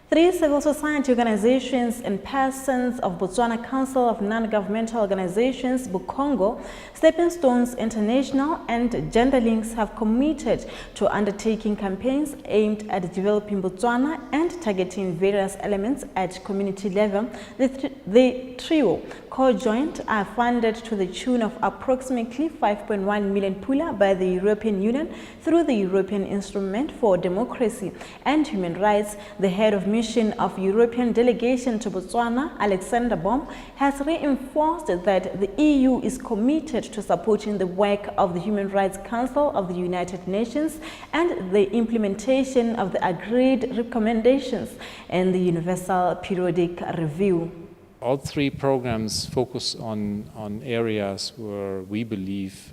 3 civil society organizations and persons of Botswana Council of Non-Governmental Organizations, BOCONGO, Stepping Stones International and Gender Links have committed to undertaking campaigns aimed at developing Botswana and targeting various elements at community level. The trio, co-joint, are funded to the tune of approximately 5.1 million Pula by the European Union through the European Instrument for Democracy and Human Rights. The head of mission of European delegation to Botswana, Alexander Baum, has reinforced that the EU is committed to supporting the work of the Human Rights Council of the United Nations and the implementation of the agreed recommendations in the Universal Periodic Review. All 3 programs focus on areas where we believe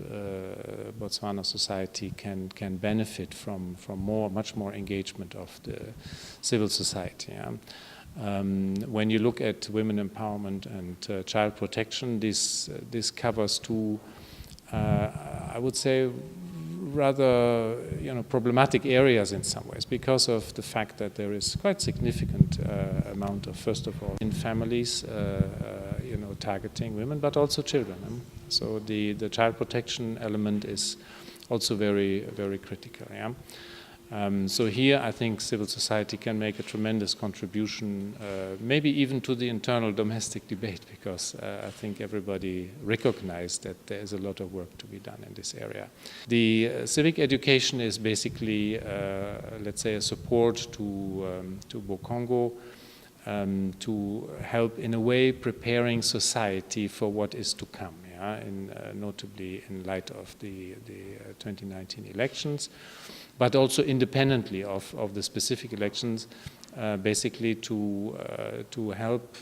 Botswana society can benefit from much more engagement of the civil society. Yeah? When you look at women empowerment and child protection, this covers 2, I would say, rather problematic areas in some ways, because of the fact that there is quite significant amount of, first of all, in families targeting women, but also children. So the child protection element is also very, very critical. Yeah? So here I think civil society can make a tremendous contribution, maybe even to the internal domestic debate, because I think everybody recognized that there is a lot of work to be done in this area. The civic education is basically, let's say, a support to BOCONGO to help in a way preparing society for what is to come, yeah? Notably in light of the 2019 elections. But also independently of the specific elections, basically to help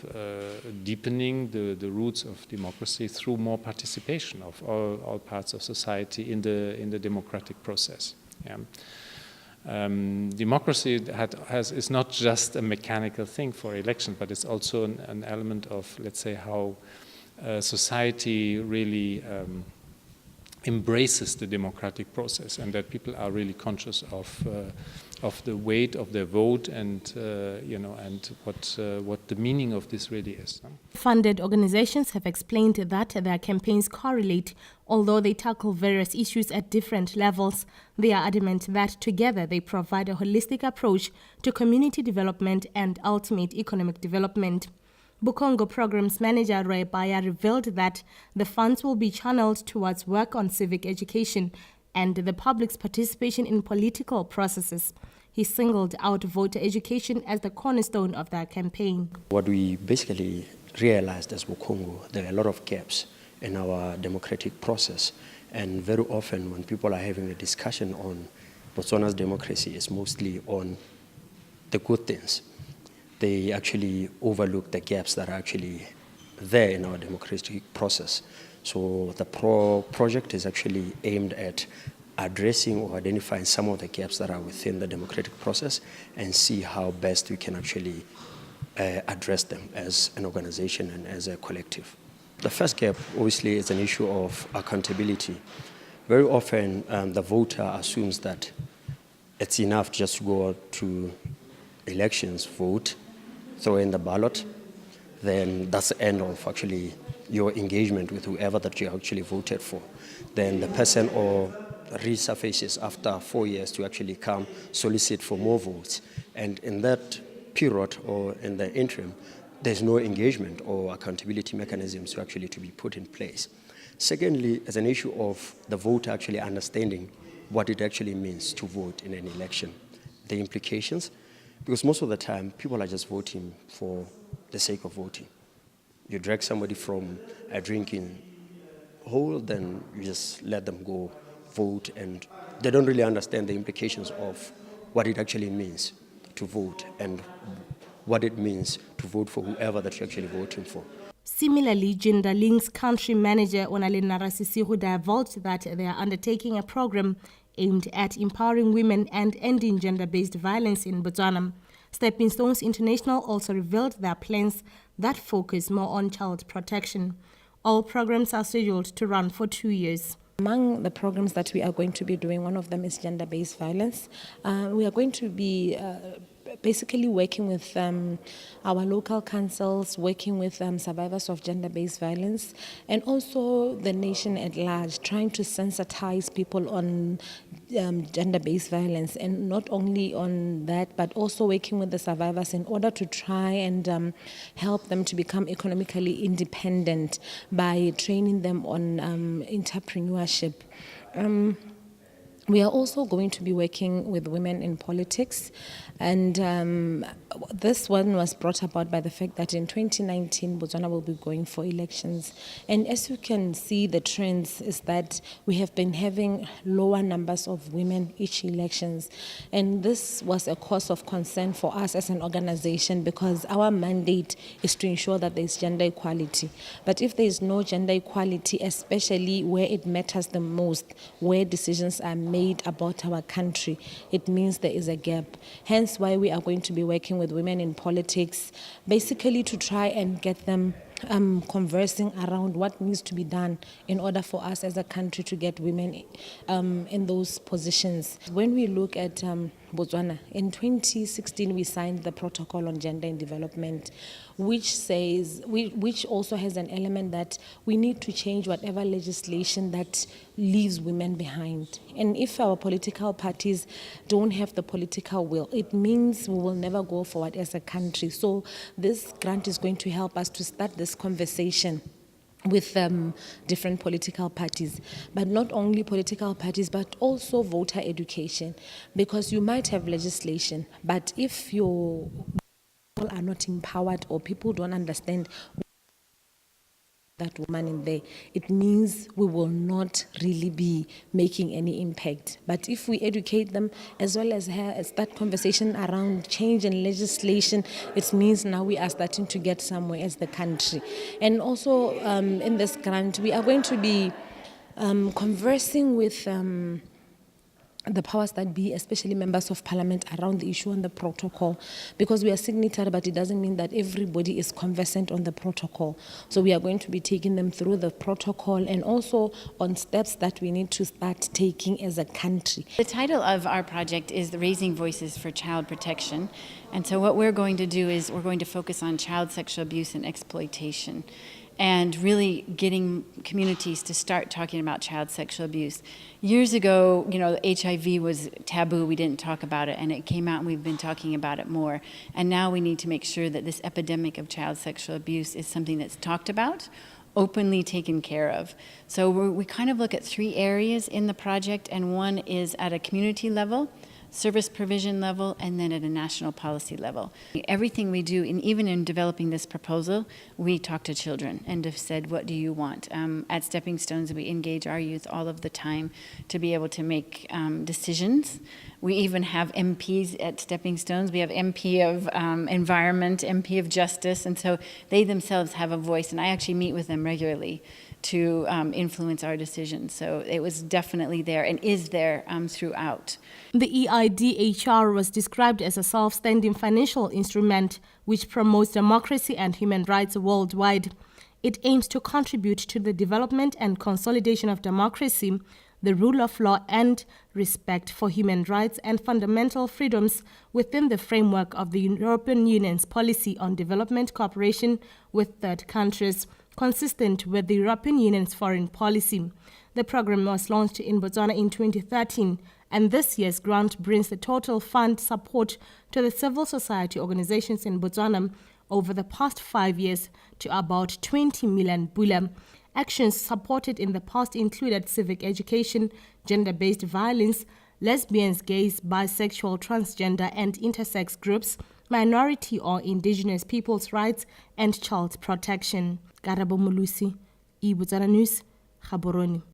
deepening the roots of democracy through more participation of all parts of society in the democratic process. Yeah. Democracy is not just a mechanical thing for elections, but it's also an element of, let's say, how society really embraces the democratic process, and that people are really conscious of the weight of their vote and and what the meaning of this really is. Funded organizations have explained that their campaigns correlate, although they tackle various issues at different levels. They are adamant that together they provide a holistic approach to community development and ultimate economic development. BOCONGO Programs Manager Roy Baya revealed that the funds will be channeled towards work on civic education and the public's participation in political processes. He singled out voter education as the cornerstone of their campaign. What we basically realized as BOCONGO, there are a lot of gaps in our democratic process, and very often when people are having a discussion on Botswana's democracy, it's mostly on the good things. They actually overlook the gaps that are actually there in our democratic process. So the project is actually aimed at addressing or identifying some of the gaps that are within the democratic process and see how best we can actually address them as an organization and as a collective. The first gap, obviously, is an issue of accountability. Very often, the voter assumes that it's enough just to go to elections, vote, throw in the ballot, then that's the end of actually your engagement with whoever that you actually voted for. Then the person or resurfaces after 4 years to actually come solicit for more votes. And in that period or in the interim, there's no engagement or accountability mechanisms to actually to be put in place. Secondly, as an issue of the voter actually understanding what it actually means to vote in an election, the implications, because most of the time, people are just voting for the sake of voting. You drag somebody from a drinking hole, then you just let them go vote, and they don't really understand the implications of what it actually means to vote and what it means to vote for whoever that you're actually voting for. Similarly, Gender Links Country Manager Onale Narasisihu divulged that they are undertaking a program aimed at empowering women and ending gender-based violence in Botswana. Stepping Stones International also revealed their plans that focus more on child protection. All programs are scheduled to run for 2 years. Among the programs that we are going to be doing, one of them is gender-based violence. We are going to be basically working with our local councils, working with survivors of gender-based violence, and also the nation at large, trying to sensitize people on gender-based violence, and not only on that, but also working with the survivors in order to try and help them to become economically independent by training them on entrepreneurship. We are also going to be working with women in politics, and this one was brought about by the fact that in 2019 Botswana will be going for elections, and as you can see, the trends is that we have been having lower numbers of women each elections, and this was a cause of concern for us as an organization, because our mandate is to ensure that there is gender equality. But if there is no gender equality, especially where it matters the most, where decisions are made about our country, it means there is a gap. Hence why we are going to be working with women in politics, basically to try and get them conversing around what needs to be done in order for us as a country to get women in those positions. When we look at Botswana, in 2016 we signed the Protocol on Gender and Development, which also has an element that we need to change whatever legislation that leaves women behind. And if our political parties don't have the political will, it means we will never go forward as a country. So this grant is going to help us to start this conversation with different political parties, but not only political parties, but also voter education, because you might have legislation, but if your people are not empowered or people don't understand that woman in there, it means we will not really be making any impact. But if we educate them, as well as start conversation around change in legislation, it means now we are starting to get somewhere as the country. And also in this grant, we are going to be conversing with the powers that be, especially members of parliament, around the issue on the protocol, because we are signatory, but it doesn't mean that everybody is conversant on the protocol. So we are going to be taking them through the protocol and also on steps that we need to start taking as a country. The title of our project is Raising Voices for Child Protection. And so what we're going to do is we're going to focus on child sexual abuse and exploitation, and really getting communities to start talking about child sexual abuse. Years ago, HIV was taboo, we didn't talk about it, and it came out and we've been talking about it more. And now we need to make sure that this epidemic of child sexual abuse is something that's talked about, openly taken care of. So we kind of look at 3 areas in the project, and one is at a community level, service provision level, and then at a national policy level. Everything we do, and even in developing this proposal, we talk to children and have said, what do you want? At Stepping Stones, we engage our youth all of the time to be able to make decisions. We even have MPs at Stepping Stones. We have MP of Environment, MP of Justice, and so they themselves have a voice, and I actually meet with them regularly to influence our decisions. So it was definitely there and is there throughout. The EIDHR was described as a self-standing financial instrument which promotes democracy and human rights worldwide. It aims to contribute to the development and consolidation of democracy, the rule of law, and respect for human rights and fundamental freedoms within the framework of the European Union's policy on development cooperation with third countries, consistent with the European Union's foreign policy. The program was launched in Botswana in 2013, and this year's grant brings the total fund support to the civil society organizations in Botswana over the past 5 years to about 20 million Pula. Actions supported in the past included civic education, gender-based violence, lesbians, gays, bisexual, transgender and intersex groups, minority or indigenous people's rights, and child protection. Karabo Mulusi, Botswana News, Gaborone.